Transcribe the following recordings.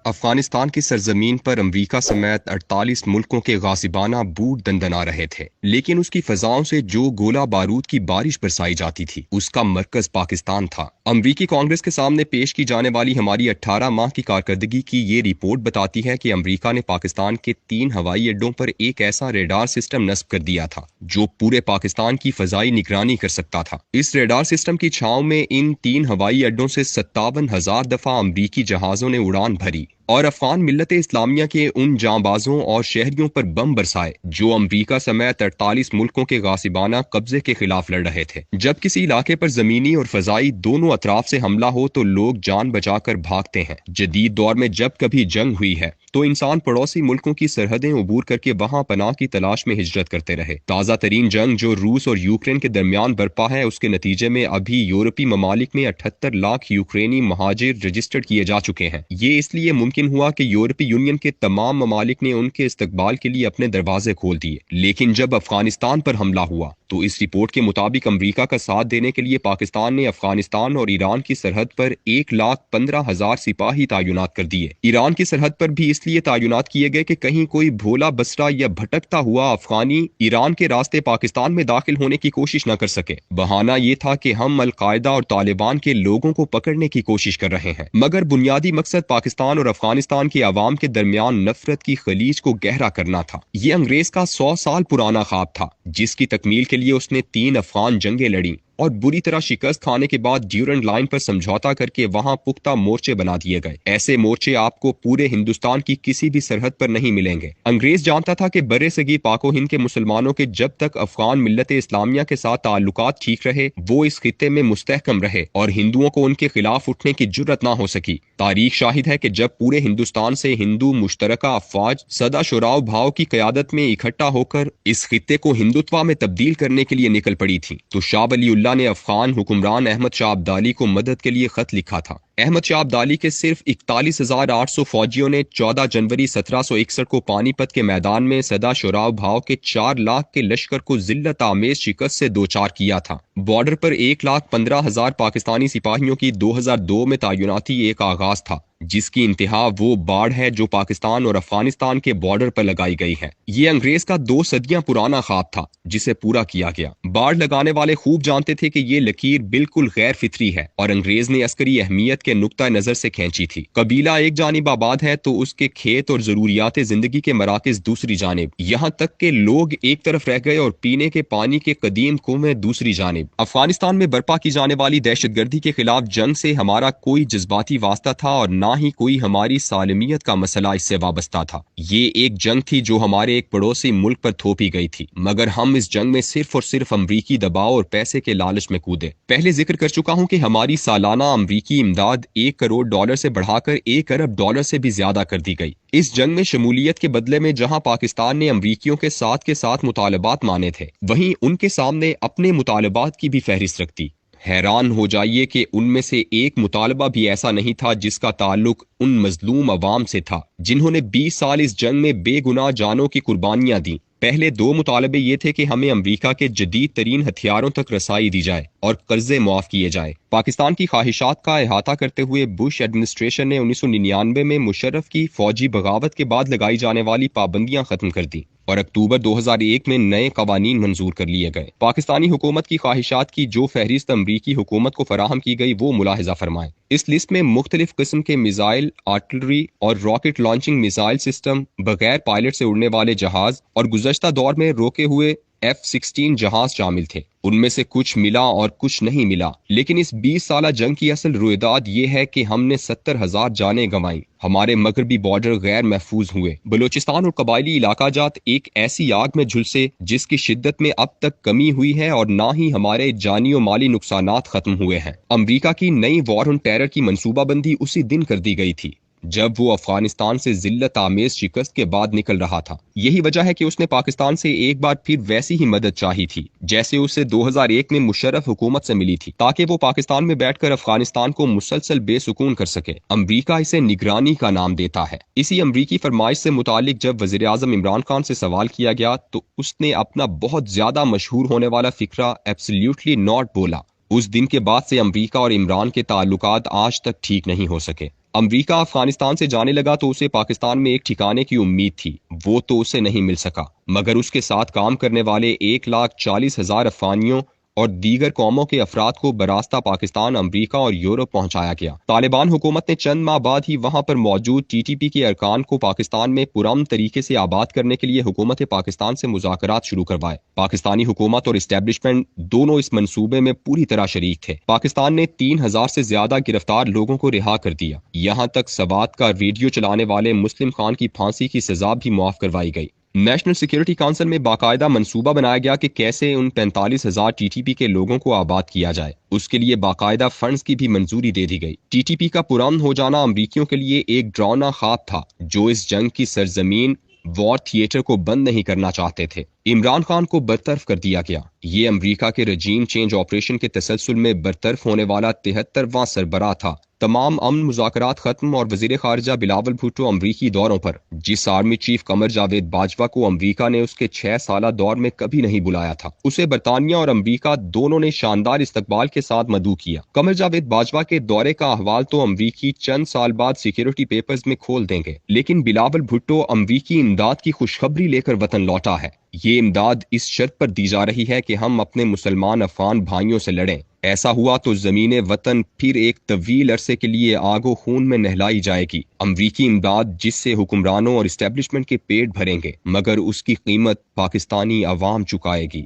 افغانستان کی سرزمین پر امریکہ سمیت 48 ملکوں کے غاصبانہ بوٹ دندنا رہے تھے، لیکن اس کی فضاؤں سے جو گولہ بارود کی بارش برسائی جاتی تھی اس کا مرکز پاکستان تھا۔ امریکی کانگریس کے سامنے پیش کی جانے والی ہماری 18 ماہ کی کارکردگی کی یہ رپورٹ بتاتی ہے کہ امریکہ نے پاکستان کے 3 ہوائی اڈوں پر ایک ایسا ریڈار سسٹم نصب کر دیا تھا جو پورے پاکستان کی فضائی نگرانی کر سکتا تھا۔ اس ریڈار سسٹم کی چھاؤں میں ان 3 ہوائی اڈوں سے 57,000 دفعہ امریکی جہازوں نے اڑان بھری اور افغان ملت اسلامیہ کے ان جانبازوں اور شہریوں پر بم برسائے جو امریکہ سمیت 48 ملکوں کے غاصبانہ قبضے کے خلاف لڑ رہے تھے۔ جب کسی علاقے پر زمینی اور فضائی دونوں اطراف سے حملہ ہو تو لوگ جان بچا کر بھاگتے ہیں۔ جدید دور میں جب کبھی جنگ ہوئی ہے تو انسان پڑوسی ملکوں کی سرحدیں عبور کر کے وہاں پناہ کی تلاش میں ہجرت کرتے رہے۔ تازہ ترین جنگ جو روس اور یوکرین کے درمیان برپا ہے، اس کے نتیجے میں ابھی یورپی ممالک میں 78 لاکھ یوکرینی مہاجر رجسٹرڈ کیے جا چکے ہیں۔ یہ اس لیے ممکن ہوا کہ یورپی یونین کے تمام ممالک نے ان کے استقبال کے لیے اپنے دروازے کھول دیے، لیکن جب افغانستان پر حملہ ہوا تو اس رپورٹ کے مطابق امریکہ کا ساتھ دینے کے لیے پاکستان نے افغانستان اور ایران کی سرحد پر 1,15,000 سپاہی تعینات کر دیے۔ ایران کی سرحد پر بھی اس لیے تعینات کیے گئے کہ کہیں کوئی بھولا بسرا یا بھٹکتا ہوا افغانی ایران کے راستے پاکستان میں داخل ہونے کی کوشش نہ کر سکے۔ بہانہ یہ تھا کہ ہم القاعدہ اور طالبان کے لوگوں کو پکڑنے کی کوشش کر رہے ہیں، مگر بنیادی مقصد پاکستان اور افغانستان کے عوام کے درمیان نفرت کی خلیج کو گہرا کرنا تھا۔ یہ انگریز کا 100 سال پرانا خواب تھا جس کی تکمیل کے لیے اس نے 3 افغان جنگیں لڑیں اور بری طرح شکست کھانے کے بعد ڈیورنڈ لائن پر سمجھوتا کر کے وہاں پختہ مورچے بنا دیے گئے۔ ایسے مورچے آپ کو پورے ہندوستان کی کسی بھی سرحد پر نہیں ملیں گے۔ انگریز جانتا تھا کہ برِ صغیر پاک و ہند کے مسلمانوں کے جب تک افغان ملت اسلامیہ کے ساتھ تعلقات ٹھیک رہے، وہ اس خطے میں مستحکم رہے اور ہندوؤں کو ان کے خلاف اٹھنے کی جرأت نہ ہو سکی۔ تاریخ شاہد ہے کہ جب پورے ہندوستان سے ہندو مشترکہ افواج سدا شوراء بھاؤ کی قیادت میں اکٹھا ہو کر اس خطے کو ہندوتوا میں تبدیل کرنے کے لیے نکل پڑی تھی تو شاہ ولی اللہ نے افغان حکمران احمد شاہ ابدالی کو مدد کے لیے خط لکھا تھا۔ احمد شاہ ابدالی کے صرف 41,800 فوجیوں نے 14 جنوری 1761 کو پانی پت کے میدان میں سدا شوراء بھاؤ کے 4 لاکھ کے لشکر کو ذلت آمیز شکست سے دوچار کیا تھا۔ بارڈر پر 1,15,000 پاکستانی سپاہیوں کی 2002 میں تعیناتی ایک آغاز تھا جس کی انتہا وہ باڑ ہے جو پاکستان اور افغانستان کے بارڈر پر لگائی گئی ہے۔ یہ انگریز کا 2 صدیاں پرانا خواب تھا جسے پورا کیا گیا۔ باڑ لگانے والے خوب جانتے تھے کہ یہ لکیر بالکل غیر فطری ہے اور انگریز نے عسکری اہمیت کے نقطہ نظر سے کھینچی تھی۔ قبیلہ ایک جانب آباد ہے تو اس کے کھیت اور ضروریات زندگی کے مراکز دوسری جانب، یہاں تک کہ لوگ ایک طرف رہ گئے اور پینے کے پانی کے قدیم کنویں دوسری جانب۔ افغانستان میں برپا کی جانے والی دہشت گردی کے خلاف جنگ سے ہمارا کوئی جذباتی واسطہ تھا اور نہ ہی کوئی ہماری سالمیت کا مسئلہ اس سے وابستہ تھا۔ یہ ایک جنگ تھی جو ہمارے ایک پڑوسی ملک پر تھوپی گئی تھی، مگر ہم اس جنگ میں صرف اور صرف امریکی دباؤ اور پیسے کے لالچ میں کودے۔ پہلے ذکر کر چکا ہوں کہ ہماری سالانہ امریکی امداد $1 کروڑ سے بڑھا کر $1 ارب سے بھی زیادہ کر دی گئی۔ اس جنگ میں شمولیت کے بدلے میں جہاں پاکستان نے امریکیوں کے ساتھ مطالبات مانے تھے، وہیں ان کے سامنے اپنے مطالبات کی بھی فہرست رکھ دی۔ حیران ہو جائیے کہ ان میں سے ایک مطالبہ بھی ایسا نہیں تھا جس کا تعلق ان مظلوم عوام سے تھا جنہوں نے 20 سال اس جنگ میں بے گناہ جانوں کی قربانیاں دیں۔ پہلے 2 مطالبے یہ تھے کہ ہمیں امریکہ کے جدید ترین ہتھیاروں تک رسائی دی جائے اور قرضے معاف کیے جائیں۔ پاکستان کی خواہشات کا احاطہ کرتے ہوئے بش ایڈمنسٹریشن نے 1999 میں مشرف کی فوجی بغاوت کے بعد لگائی جانے والی پابندیاں ختم کر دیں اور اکتوبر 2001 میں نئے قوانین منظور کر لیے گئے۔ پاکستانی حکومت کی خواہشات کی جو فہرست امریکی حکومت کو فراہم کی گئی وہ ملاحظہ فرمائیں۔ اس لسٹ میں مختلف قسم کے میزائل، آرٹلری اور راکٹ لانچنگ میزائل سسٹم، بغیر پائلٹ سے اڑنے والے جہاز اور گزشتہ دور میں روکے ہوئے F-16 جہاز شامل تھے۔ ان میں سے کچھ ملا اور کچھ نہیں ملا، لیکن اس 20 سالہ جنگ کی اصل رویداد یہ ہے کہ ہم نے 70,000 جانیں گنوائیں، ہمارے مغربی بارڈر غیر محفوظ ہوئے، بلوچستان اور قبائلی علاقہ جات ایک ایسی آگ میں جھلسے جس کی شدت میں اب تک کمی ہوئی ہے اور نہ ہی ہمارے جانی و مالی نقصانات ختم ہوئے ہیں۔ امریکہ کی نئی وار آن ٹیرر کی منصوبہ بندی اسی دن کر دی گئی تھی جب وہ افغانستان سے ذلت آمیز شکست کے بعد نکل رہا تھا۔ یہی وجہ ہے کہ اس نے پاکستان سے ایک بار پھر ویسی ہی مدد چاہی تھی جیسے اسے 2001 میں مشرف حکومت سے ملی تھی، تاکہ وہ پاکستان میں بیٹھ کر افغانستان کو مسلسل بے سکون کر سکے۔ امریکہ اسے نگرانی کا نام دیتا ہے۔ اسی امریکی فرمائش سے متعلق جب وزیر اعظم عمران خان سے سوال کیا گیا تو اس نے اپنا بہت زیادہ مشہور ہونے والا فقرہ ایبسلیوٹلی ناٹ بولا۔ اس دن کے بعد سے امریکہ اور عمران کے تعلقات آج تک ٹھیک نہیں ہو سکے۔ امریکہ افغانستان سے جانے لگا تو اسے پاکستان میں ایک ٹھکانے کی امید تھی، وہ تو اسے نہیں مل سکا، مگر اس کے ساتھ کام کرنے والے 1,40,000 افغانیوں اور دیگر قوموں کے افراد کو براستہ پاکستان، امریکہ اور یورپ پہنچایا گیا۔ طالبان حکومت نے چند ماہ بعد ہی وہاں پر موجود ٹی ٹی پی کے ارکان کو پاکستان میں پرامن طریقے سے آباد کرنے کے لیے حکومت پاکستان سے مذاکرات شروع کروائے۔ پاکستانی حکومت اور اسٹیبلشمنٹ دونوں اس منصوبے میں پوری طرح شریک تھے۔ پاکستان نے 3,000 سے زیادہ گرفتار لوگوں کو رہا کر دیا، یہاں تک سوات کا ریڈیو چلانے والے مسلم خان کی پھانسی کی سزا بھی معاف کروائی گئی۔ نیشنل سیکیورٹی کونسل میں باقاعدہ منصوبہ بنایا گیا کہ کیسے ان 45,000 ٹی ٹی پی کے لوگوں کو آباد کیا جائے۔ اس کے لیے باقاعدہ فنڈز کی بھی منظوری دے دی گئی۔ ٹی ٹی پی کا پرامن ہو جانا امریکیوں کے لیے ایک ڈراؤنا خواب تھا، جو اس جنگ کی سرزمین وار تھیٹر کو بند نہیں کرنا چاہتے تھے۔ عمران خان کو برطرف کر دیا گیا۔ یہ امریکہ کے رجیم چینج آپریشن کے تسلسل میں برطرف ہونے والا 73واں سربراہ تھا۔ تمام امن مذاکرات ختم اور وزیر خارجہ بلاول بھٹو امریکی دوروں پر۔ جس آرمی چیف قمر جاوید باجوہ کو امریکہ نے اس کے 6 سالہ دور میں کبھی نہیں بلایا تھا، اسے برطانیہ اور امریکہ دونوں نے شاندار استقبال کے ساتھ مدعو کیا۔ قمر جاوید باجوہ کے دورے کا احوال تو امریکی چند سال بعد سیکیورٹی پیپرز میں کھول دیں گے، لیکن بلاول بھٹو امریکی امداد کی خوشخبری لے کر وطن لوٹا ہے۔ یہ امداد اس شرط پر دی جا رہی ہے کہ ہم اپنے مسلمان افغان بھائیوں سے لڑیں۔ ایسا ہوا تو زمین وطن پھر ایک طویل عرصے کے لیے آگ و خون میں نہلائی جائے گی۔ امریکی امداد جس سے حکمرانوں اور اسٹیبلشمنٹ کے پیٹ بھریں گے، مگر اس کی قیمت پاکستانی عوام چکائے گی۔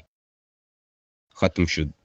ختم شد۔